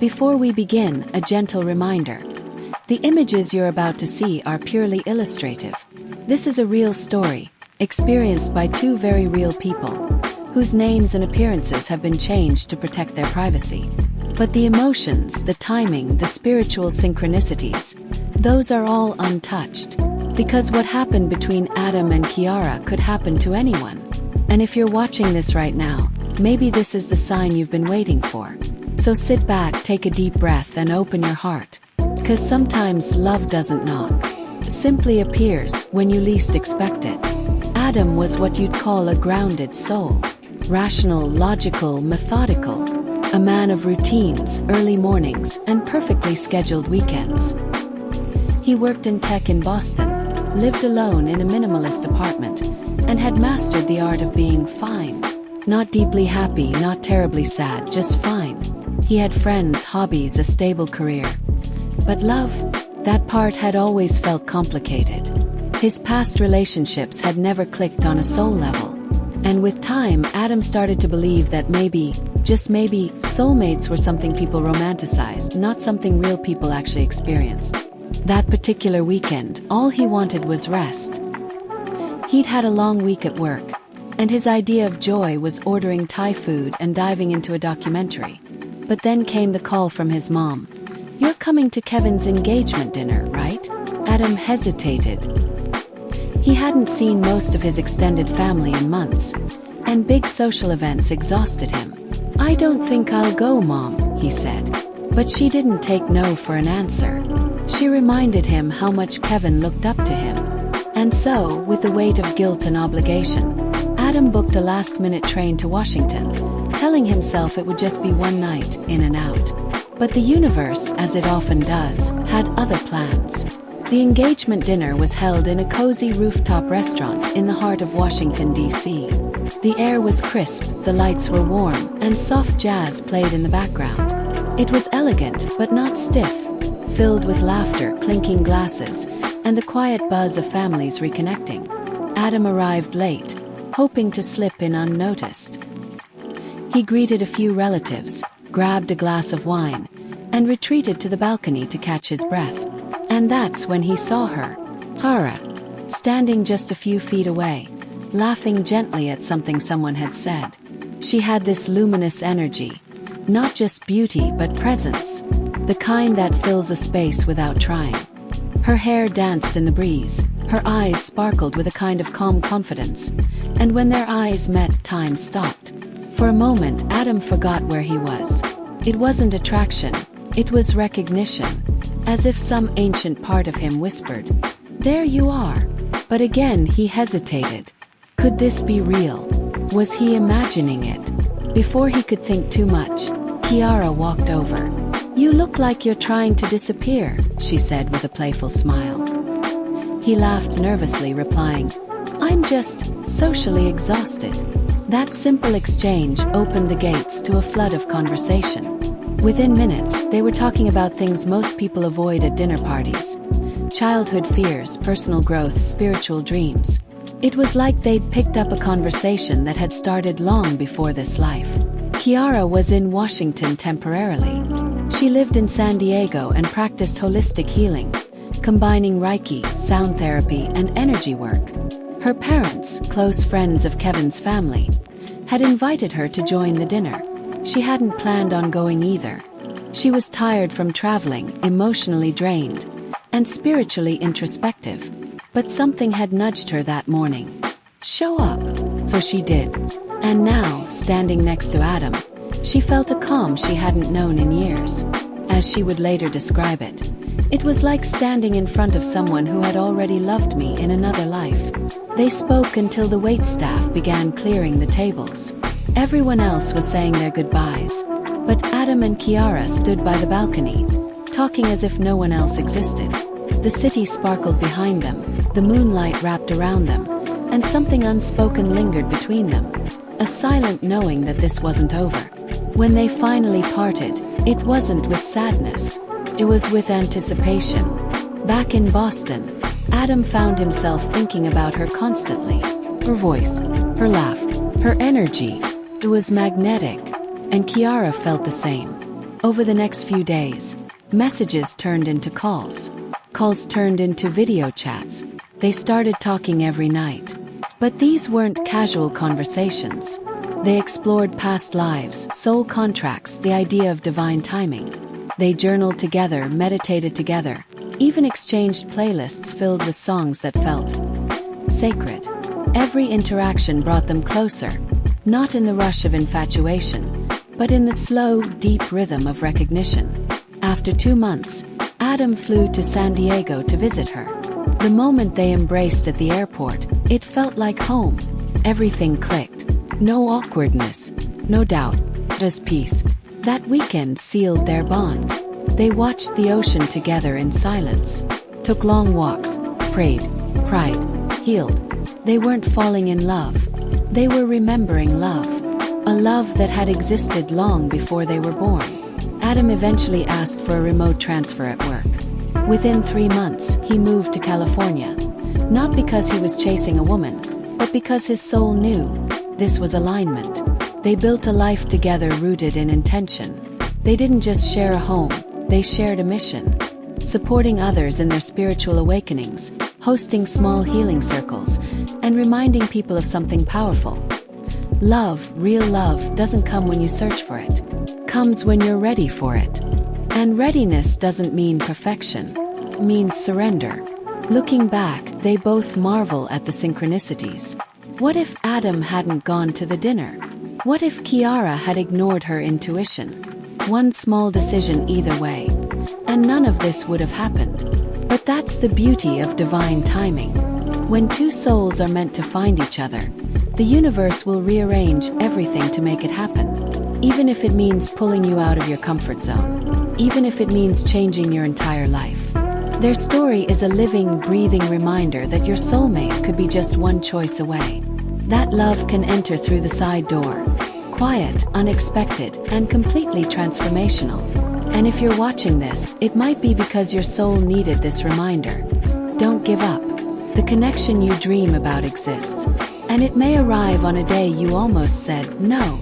Before we begin, a gentle reminder. The images you're about to see are purely illustrative. This is a real story, experienced by two very real people, whose names and appearances have been changed to protect their privacy. But the emotions, the timing, the spiritual synchronicities, those are all untouched. Because what happened between Adam and Kyara could happen to anyone. And if you're watching this right now, maybe this is the sign you've been waiting for. So sit back, take a deep breath, and open your heart. Because sometimes love doesn't knock. It simply appears when you least expect it. Adam was what you'd call a grounded soul. Rational, logical, methodical. A man of routines, early mornings, and perfectly scheduled weekends. He worked in tech in Boston, lived alone in a minimalist apartment, and had mastered the art of being fine. Not deeply happy, not terribly sad, just fine. He had friends, hobbies, a stable career. But love, that part had always felt complicated. His past relationships had never clicked on a soul level. And with time, Adam started to believe that maybe, just maybe, soulmates were something people romanticized, not something real people actually experienced. That particular weekend, all he wanted was rest. He'd had a long week at work, and his idea of joy was ordering Thai food and diving into a documentary. But then came the call from his mom. "You're coming to Kevin's engagement dinner, right?" Adam hesitated. He hadn't seen most of his extended family in months, and big social events exhausted him. "I don't think I'll go, Mom," he said. But she didn't take no for an answer. She reminded him how much Kevin looked up to him. And so, with the weight of guilt and obligation, Adam booked a last-minute train to Washington, telling himself it would just be one night, in and out. But the universe, as it often does, had other plans. The engagement dinner was held in a cozy rooftop restaurant in the heart of Washington, D.C. The air was crisp, the lights were warm, and soft jazz played in the background. It was elegant, but not stiff, filled with laughter, clinking glasses, and the quiet buzz of families reconnecting. Adam arrived late, hoping to slip in unnoticed. He greeted a few relatives, grabbed a glass of wine, and retreated to the balcony to catch his breath. And that's when he saw her, Kyara, standing just a few feet away, laughing gently at something someone had said. She had this luminous energy, not just beauty but presence, the kind that fills a space without trying. Her hair danced in the breeze, her eyes sparkled with a kind of calm confidence, and when their eyes met, time stopped. For a moment, Adam forgot where he was. It wasn't attraction, it was recognition, as if some ancient part of him whispered, "There you are." But again he hesitated. Could this be real? Was he imagining it? Before he could think too much, Kyara walked over. "You look like you're trying to disappear," she said with a playful smile. He laughed nervously, replying, "I'm just socially exhausted." That simple exchange opened the gates to a flood of conversation. Within minutes, they were talking about things most people avoid at dinner parties. Childhood fears, personal growth, spiritual dreams. It was like they'd picked up a conversation that had started long before this life. Kyara was in Washington temporarily. She lived in San Diego and practiced holistic healing, combining Reiki, sound therapy, and energy work. Her parents, close friends of Kevin's family, had invited her to join the dinner. She hadn't planned on going either. She was tired from traveling, emotionally drained, and spiritually introspective. But something had nudged her that morning. Show up. So she did. And now, standing next to Adam, she felt a calm she hadn't known in years. As she would later describe it, "It was like standing in front of someone who had already loved me in another life." They spoke until the waitstaff began clearing the tables. Everyone else was saying their goodbyes. But Adam and Kyara stood by the balcony, talking as if no one else existed. The city sparkled behind them, the moonlight wrapped around them, and something unspoken lingered between them. A silent knowing that this wasn't over. When they finally parted, it wasn't with sadness. It was with anticipation. Back in Boston, Adam found himself thinking about her constantly. Her voice, her laugh, her energy. It was magnetic, and Kyara felt the same. Over the next few days, messages turned into calls. Calls turned into video chats. They started talking every night. But these weren't casual conversations. They explored past lives, soul contracts, the idea of divine timing. They journaled together, meditated together, even exchanged playlists filled with songs that felt sacred. Every interaction brought them closer, not in the rush of infatuation, but in the slow, deep rhythm of recognition. After 2 months, Adam flew to San Diego to visit her. The moment they embraced at the airport, it felt like home. Everything clicked. No awkwardness, no doubt, just peace. That weekend sealed their bond. They watched the ocean together in silence, took long walks, prayed, cried, healed. They weren't falling in love. They were remembering love. A love that had existed long before they were born. Adam eventually asked for a remote transfer at work. Within 3 months, he moved to California. Not because he was chasing a woman, but because his soul knew this was alignment. They built a life together rooted in intention. They didn't just share a home, they shared a mission. Supporting others in their spiritual awakenings, hosting small healing circles, and reminding people of something powerful. Love, real love, doesn't come when you search for it. Comes when you're ready for it. And readiness doesn't mean perfection. It means surrender. Looking back, they both marvel at the synchronicities. What if Adam hadn't gone to the dinner? What if Kyara had ignored her intuition? One small decision either way, and none of this would have happened. But that's the beauty of divine timing. When two souls are meant to find each other, the universe will rearrange everything to make it happen. Even if it means pulling you out of your comfort zone. Even if it means changing your entire life. Their story is a living, breathing reminder that your soulmate could be just one choice away. That love can enter through the side door. Quiet, unexpected, and completely transformational. And if you're watching this, it might be because your soul needed this reminder. Don't give up. The connection you dream about exists. And it may arrive on a day you almost said no.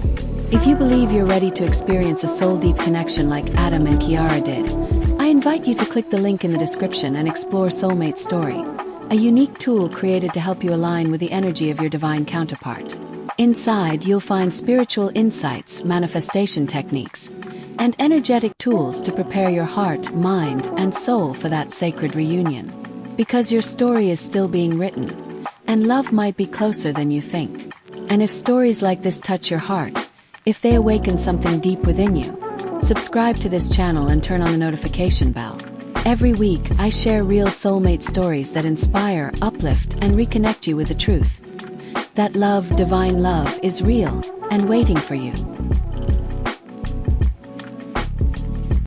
If you believe you're ready to experience a soul-deep connection like Adam and Kyara did, I invite you to click the link in the description and explore Soulmate's story, a unique tool created to help you align with the energy of your divine counterpart. Inside, you'll find spiritual insights, manifestation techniques, and energetic tools to prepare your heart, mind, and soul for that sacred reunion. Because your story is still being written, and love might be closer than you think. And if stories like this touch your heart, if they awaken something deep within you, subscribe to this channel and turn on the notification bell. Every week, I share real soulmate stories that inspire, uplift, and reconnect you with the truth. That love, divine love, is real and waiting for you.